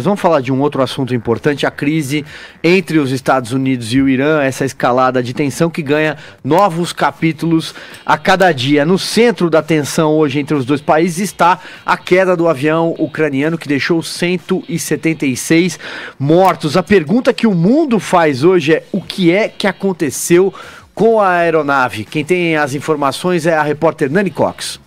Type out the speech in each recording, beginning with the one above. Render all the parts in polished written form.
Mas vamos falar de um outro assunto importante, a crise entre os Estados Unidos e o Irã, essa escalada de tensão que ganha novos capítulos a cada dia. No centro da tensão hoje entre os dois países está a queda do avião ucraniano que deixou 176 mortos. A pergunta que o mundo faz hoje é: o que aconteceu com a aeronave? Quem tem as informações é a repórter Nani Cox.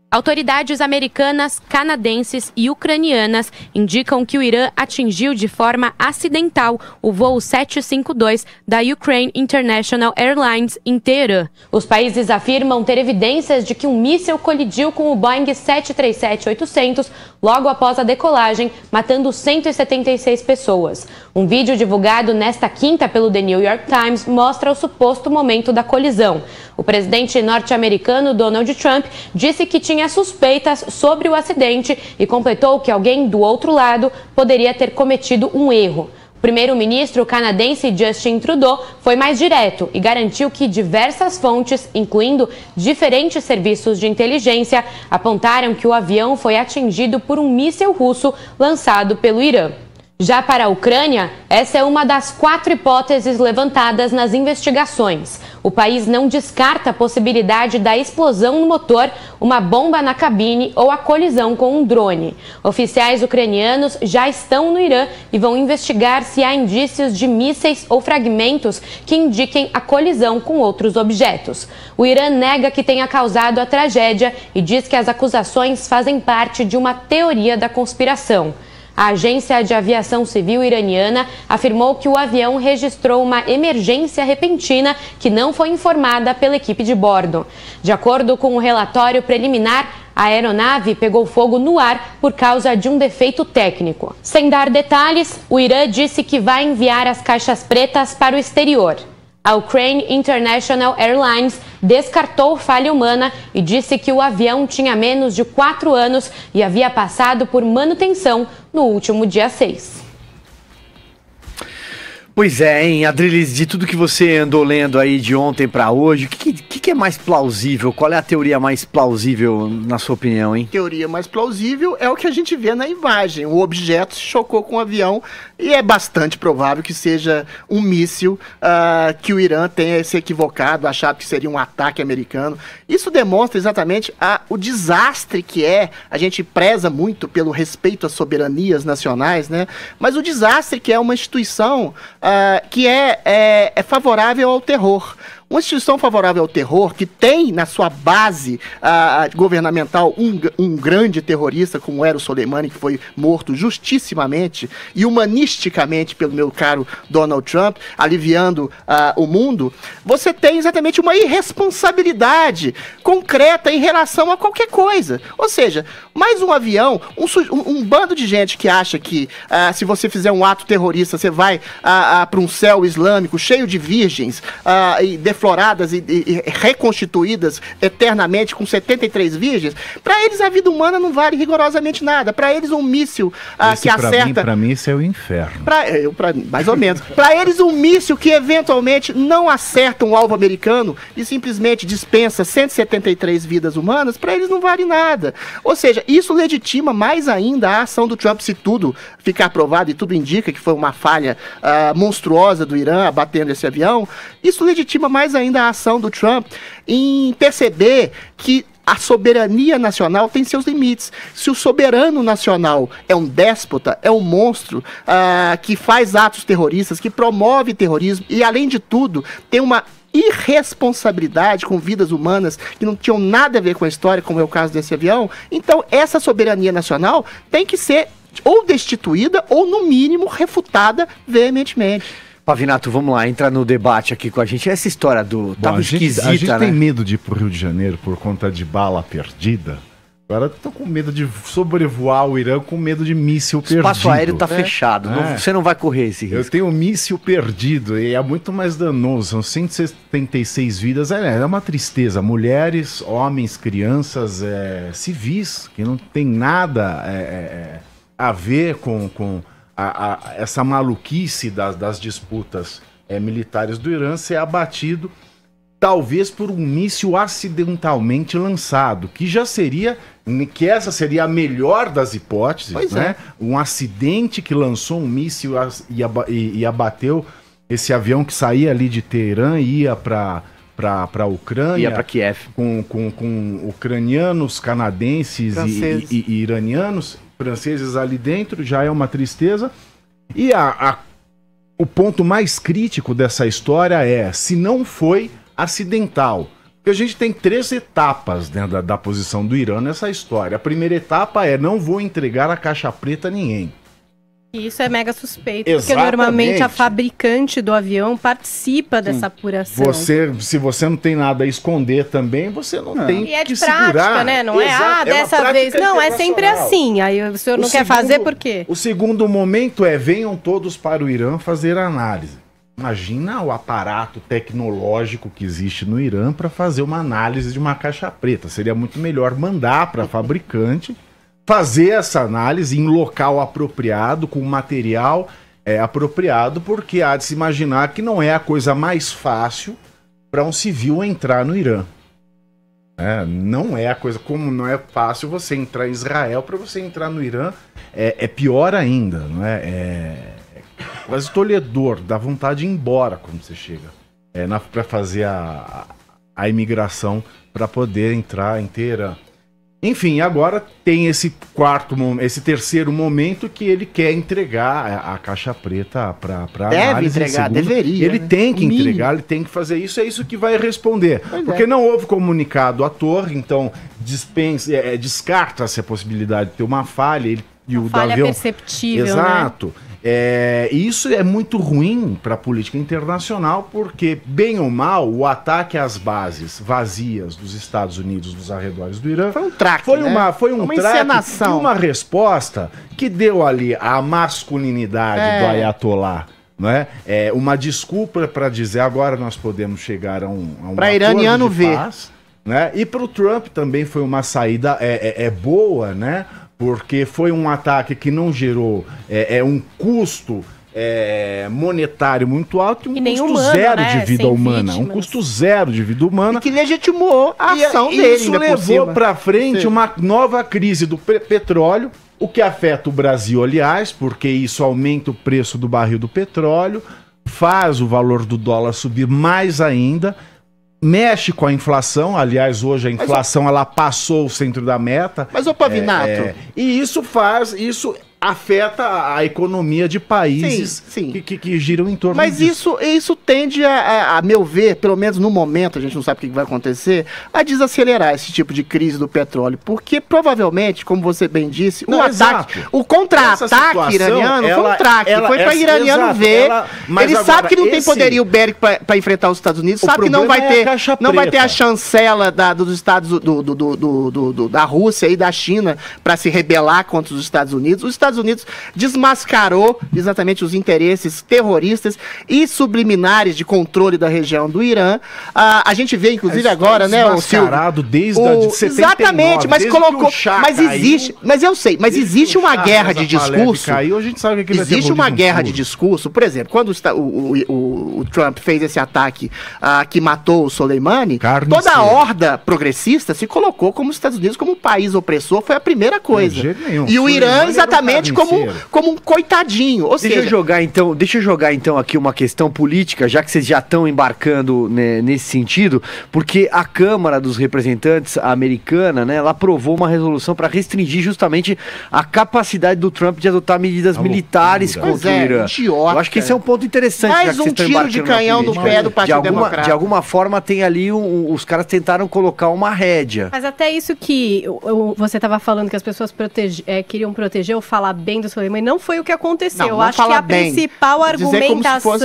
Autoridades americanas, canadenses e ucranianas indicam que o Irã atingiu de forma acidental o voo 752 da Ukraine International Airlines em Teherã. Os países afirmam ter evidências de que um míssil colidiu com o Boeing 737-800 logo após a decolagem, matando 176 pessoas. Um vídeo divulgado nesta quinta pelo The New York Times mostra o suposto momento da colisão. O presidente norte-americano Donald Trump disse que tinha suspeitas sobre o acidente e completou que alguém do outro lado poderia ter cometido um erro. O primeiro-ministro canadense Justin Trudeau foi mais direto e garantiu que diversas fontes, incluindo diferentes serviços de inteligência, apontaram que o avião foi atingido por um míssil russo lançado pelo Irã. Já para a Ucrânia, essa é uma das 4 hipóteses levantadas nas investigações. O país não descarta a possibilidade da explosão no motor, uma bomba na cabine ou a colisão com um drone. Oficiais ucranianos já estão no Irã e vão investigar se há indícios de mísseis ou fragmentos que indiquem a colisão com outros objetos. O Irã nega que tenha causado a tragédia e diz que as acusações fazem parte de uma teoria da conspiração. A Agência de Aviação Civil iraniana afirmou que o avião registrou uma emergência repentina que não foi informada pela equipe de bordo. De acordo com o relatório preliminar, a aeronave pegou fogo no ar por causa de um defeito técnico. Sem dar detalhes, o Irã disse que vai enviar as caixas pretas para o exterior. A Ukraine International Airlines descartou falha humana e disse que o avião tinha menos de 4 anos e havia passado por manutenção no último dia 6. Pois é, hein, Adriles, de tudo que você andou lendo aí de ontem para hoje, o que é mais plausível? Qual é a teoria mais plausível, na sua opinião, hein? A teoria mais plausível é o que a gente vê na imagem. O objeto se chocou com o avião e é bastante provável que seja um míssil que o Irã tenha se equivocado, achado que seria um ataque americano. Isso demonstra exatamente o desastre que é. A gente preza muito pelo respeito às soberanias nacionais, né? Mas o desastre que é uma instituição que é favorável ao terror. Uma instituição favorável ao terror, que tem na sua base governamental um grande terrorista, como era o Soleimani, que foi morto justissimamente e humanisticamente pelo meu caro Donald Trump, aliviando o mundo, você tem exatamente uma irresponsabilidade concreta em relação a qualquer coisa. Ou seja, mais um avião, um bando de gente que acha que se você fizer um ato terrorista, você vai para um céu islâmico cheio de virgens e defloradas e reconstituídas eternamente com 73 virgens. Para eles a vida humana não vale rigorosamente nada. Para eles um míssil que acerta... Para mim isso é o inferno. Mais ou menos. Para eles um míssil que eventualmente não acerta um alvo americano e simplesmente dispensa 173 vidas humanas, para eles não vale nada. Ou seja, isso legitima mais ainda a ação do Trump, se tudo ficar aprovado, e tudo indica que foi uma falha monstruosa do Irã abatendo esse avião. Isso legitima mais ainda a ação do Trump em perceber que a soberania nacional tem seus limites. Se o soberano nacional é um déspota, é um monstro que faz atos terroristas, que promove terrorismo e, além de tudo, tem uma irresponsabilidade com vidas humanas que não tinham nada a ver com a história, como é o caso desse avião, então essa soberania nacional tem que ser ou destituída ou, no mínimo, refutada veementemente. Pavinato, vamos lá, entrar no debate aqui com a gente. Essa história do... Tava esquisita, a gente né? tem medo de ir pro Rio de Janeiro por conta de bala perdida. Agora tô com medo de sobrevoar o Irã, com medo de míssil perdido. O espaço aéreo tá fechado, você não vai correr esse risco. Eu tenho um míssil perdido e é muito mais danoso. São 176 vidas, é uma tristeza. Mulheres, homens, crianças, civis, que não tem nada a ver com essa maluquice das disputas militares do Irã ser abatido talvez por um míssil acidentalmente lançado, que essa seria a melhor das hipóteses, né? Um acidente que lançou um míssil e abateu esse avião que saía ali de Teherã e ia para a Ucrânia. Ia para Kiev. Com ucranianos, canadenses e iranianos, franceses ali dentro, já é uma tristeza. E o ponto mais crítico dessa história é, se não foi acidental. Porque a gente tem 3 etapas, né, da posição do Irã nessa história. A primeira etapa é, não vou entregar a caixa preta a ninguém. E isso é mega suspeito, Exatamente. porque normalmente a fabricante do avião participa dessa apuração. Se você não tem nada a esconder também, você não tem e é que de prática, segurar. né? Não é, dessa vez. Não, é sempre assim. Aí o senhor não quer fazer por quê? O segundo momento é, venham todos para o Irã fazer análise. Imagina o aparato tecnológico que existe no Irã para fazer uma análise de uma caixa preta. Seria muito melhor mandar para a fabricante fazer essa análise em local apropriado, com material apropriado, porque há de se imaginar que não é a coisa mais fácil para um civil entrar no Irã. Não é a coisa, como não é fácil você entrar em Israel, para você entrar no Irã é pior ainda, não é? Quase tolhedor, dá vontade de ir embora quando você chega para fazer a imigração para poder entrar em Teherã. Enfim, agora tem esse terceiro momento que ele quer entregar a caixa preta para análise. Deve entregar, deveria. Ele tem que entregar, ele tem que fazer isso, é isso que vai responder. Porque não houve comunicado à torre, então descarta-se a possibilidade de ter uma falha. Falha perceptível, exato. Né? E isso é muito ruim para a política internacional, porque, bem ou mal, o ataque às bases vazias dos Estados Unidos nos arredores do Irã foi um traque, foi uma traque encenação. E uma resposta que deu ali a masculinidade do Ayatollah. Não é? Uma desculpa para dizer agora nós podemos chegar a um para iraniano ver. Né? E para o Trump também foi uma saída boa, né? Porque foi um ataque que não gerou um custo monetário muito alto e um custo zero de vida humana. Um custo zero de vida humana. E que legitimou a ação dele. Isso levou para frente uma nova crise do petróleo, o que afeta o Brasil, aliás, porque isso aumenta o preço do barril do petróleo, faz o valor do dólar subir mais ainda, mexe com a inflação, aliás, hoje a inflação ela passou o centro da meta. Mas, ô Pavinato... E isso afeta a economia de países que giram em torno disso. Mas isso tende a meu ver, pelo menos no momento, a gente não sabe o que vai acontecer, a desacelerar esse tipo de crise do petróleo, porque provavelmente, como você bem disse, o contra-ataque iraniano foi um traque, foi para iraniano ver, ele sabe que não tem poderio bélico para enfrentar os Estados Unidos, sabe que não vai ter a chancela dos Estados da Rússia e da China para se rebelar contra os Estados Unidos. Os Estados Unidos desmascarou exatamente os interesses terroristas e subliminares de controle da região do Irã. A gente vê, inclusive, agora, né, o Silvio, desde de 79, exatamente, mas colocou, existe uma guerra de discurso. Caiu, a gente sabe que existe uma guerra de discurso, por exemplo, quando o Trump fez esse ataque que matou o Soleimani, toda a horda progressista se colocou como os Estados Unidos como um país opressor, foi a primeira coisa. E o Irã exatamente como um coitadinho. Ou deixa eu jogar então aqui uma questão política, já que vocês já estão embarcando, né, nesse sentido, porque a Câmara dos Representantes americana, né, ela aprovou uma resolução para restringir justamente a capacidade do Trump de adotar medidas militares contra o Irã. Eu acho que esse é um ponto interessante. Mais um tiro de canhão no pé do Partido Democrata. De alguma forma tem ali, os caras tentaram colocar uma rédea. Mas até isso que você estava falando, que as pessoas queriam proteger ou falar bem do Soleimani, não foi o que aconteceu. Eu acho que a principal argumentação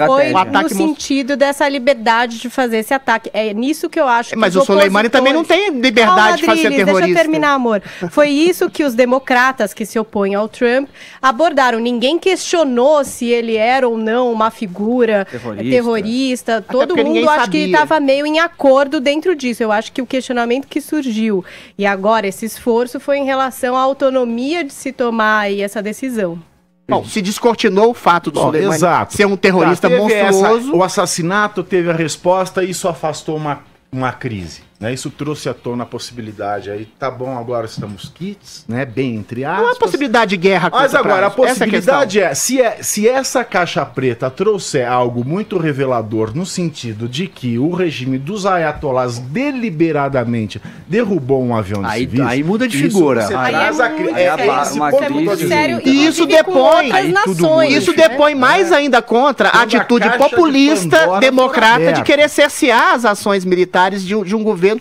foi no sentido dessa liberdade de fazer esse ataque. É nisso que eu acho que mas o Soleimani também não tem liberdade de fazer terrorista. Deixa eu terminar, amor. Foi isso que os democratas que se opõem ao Trump abordaram. Ninguém questionou se ele era ou não uma figura terrorista. Todo mundo acho que estava meio em acordo dentro disso. Eu acho que o questionamento que surgiu e agora esse esforço foi em relação à autonomia de se tomar aí essa decisão. Bom, se descortinou o fato do Soleimani ser um terrorista monstruoso. O assassinato teve a resposta e isso afastou uma crise. Né, isso trouxe à tona a possibilidade aí, tá bom, agora estamos quites, né, bem entre aspas. Não é possibilidade de guerra. Mas agora, a possibilidade se essa caixa preta trouxer algo muito revelador no sentido de que o regime dos ayatolás deliberadamente derrubou um avião de civis... Aí muda de figura. E isso depõe mais ainda contra a atitude populista democrata de querer cercear as ações militares de um governo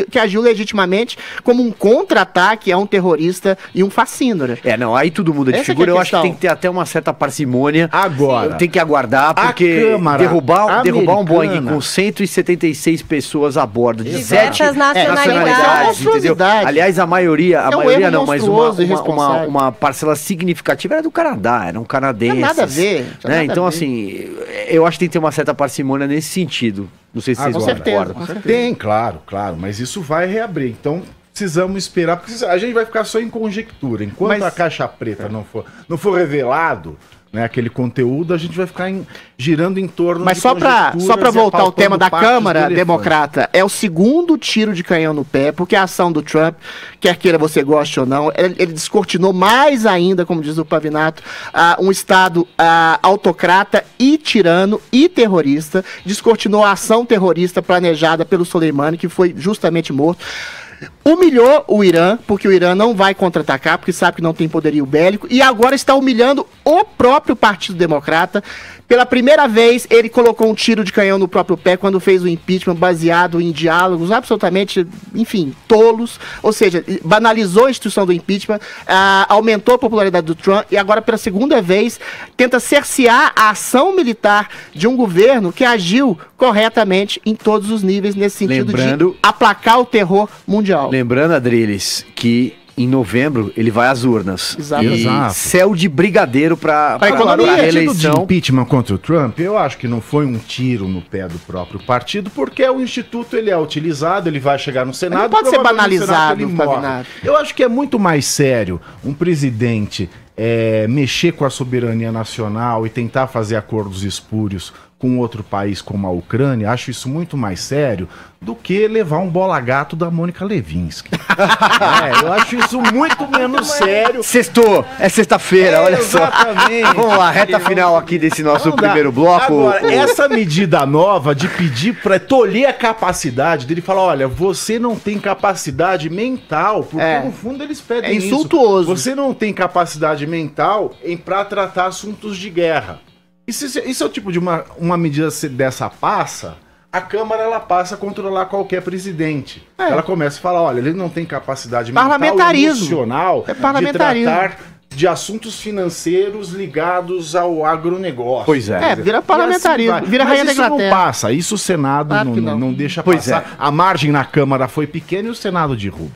que agiu legitimamente como um contra-ataque a um terrorista e um fascínora. Aí tudo muda de figura. Eu acho que tem que ter até uma certa parcimônia. Agora. Tem que aguardar, porque derrubar um Boeing com 176 pessoas a bordo, de 7 nacionalidades, entendeu? Aliás, a maioria não, mas uma parcela significativa era do Canadá, eram canadenses. Não tem nada a ver. Né? Então, assim, eu acho que tem que ter uma certa parcimônia nesse sentido. Não sei se vocês concordam. Tem, claro, mas isso vai reabrir. Então, precisamos esperar, porque a gente vai ficar só em conjectura. Enquanto a caixa preta não for revelado, né, aquele conteúdo, a gente vai ficar girando em torno de só para voltar ao tema da Câmara Democrata, é o segundo tiro de canhão no pé, porque a ação do Trump, quer queira você goste ou não, ele descortinou mais ainda, como diz o Pavinato, um Estado autocrata e tirano e terrorista, descortinou a ação terrorista planejada pelo Soleimani, que foi justamente morto. Humilhou o Irã, porque o Irã não vai contra-atacar, porque sabe que não tem poderio bélico, e agora está humilhando o próprio Partido Democrata. Pela primeira vez, ele colocou um tiro de canhão no próprio pé quando fez o impeachment baseado em diálogos absolutamente, enfim, tolos. Ou seja, banalizou a instituição do impeachment, aumentou a popularidade do Trump e agora, pela segunda vez, tenta cercear a ação militar de um governo que agiu corretamente em todos os níveis nesse sentido de aplacar o terror mundial. Lembrando, Adriles, que em novembro ele vai às urnas. Exato. Céu de brigadeiro para a reeleição. De impeachment contra o Trump, eu acho que não foi um tiro no pé do próprio partido, porque o instituto ele é utilizado, ele vai chegar no Senado. Ele pode ser banalizado, eu acho que é muito mais sério um presidente mexer com a soberania nacional e tentar fazer acordos espúrios com outro país como a Ucrânia. Acho isso muito mais sério do que levar um bola-gato da Mônica Lewinsky. Eu acho isso muito menos sério. Sextou, é sexta-feira, olha exatamente. Só. Vamos lá, reta final aqui desse nosso primeiro bloco. Agora, essa medida nova de pedir para tolher a capacidade dele, falar, olha, você não tem capacidade mental, porque no fundo eles pedem isso. É insultuoso. Você não tem capacidade mental para tratar assuntos de guerra. Isso é o tipo de uma medida dessa passa, a Câmara ela passa a controlar qualquer presidente. Ela começa a falar, olha, ele não tem capacidade mental e emocional de tratar de assuntos financeiros ligados ao agronegócio. Pois é. Vira parlamentarismo, vira rainha da Inglaterra. Isso não passa, isso o Senado não deixa passar. A margem na Câmara foi pequena e o Senado derruba.